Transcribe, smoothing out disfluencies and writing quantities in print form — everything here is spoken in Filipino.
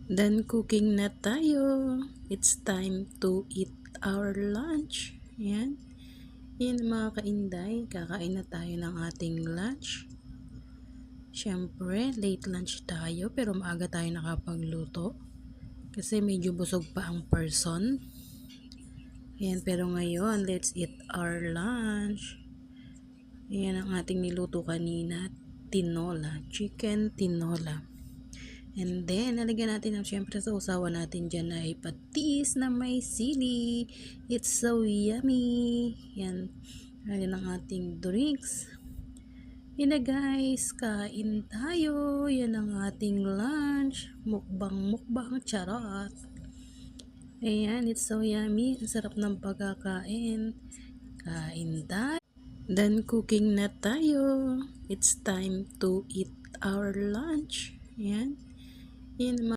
Then cooking na tayo. It's time to eat our lunch. Yan. Yan mga kainday. Kakain na tayo ng ating lunch. Siyempre, late lunch tayo pero maaga tayo nakapagluto. Kasi medyo busog pa ang person. Yan, pero ngayon, let's eat our lunch. Yan ang ating niluto kanina. Tinola. Chicken tinola. And then, nalagyan natin ng syempre sa usawan natin dyan ay patis na may sili. It's so yummy. Yan. Nalagyan ng ating drinks. Yan na guys, kain tayo. Yan ang ating lunch. Mukbang, charot. Ayan, it's so yummy. Ang sarap ng pagkakain. Kain tayo. Then, cooking na tayo. It's time to eat our lunch. Yan. Yan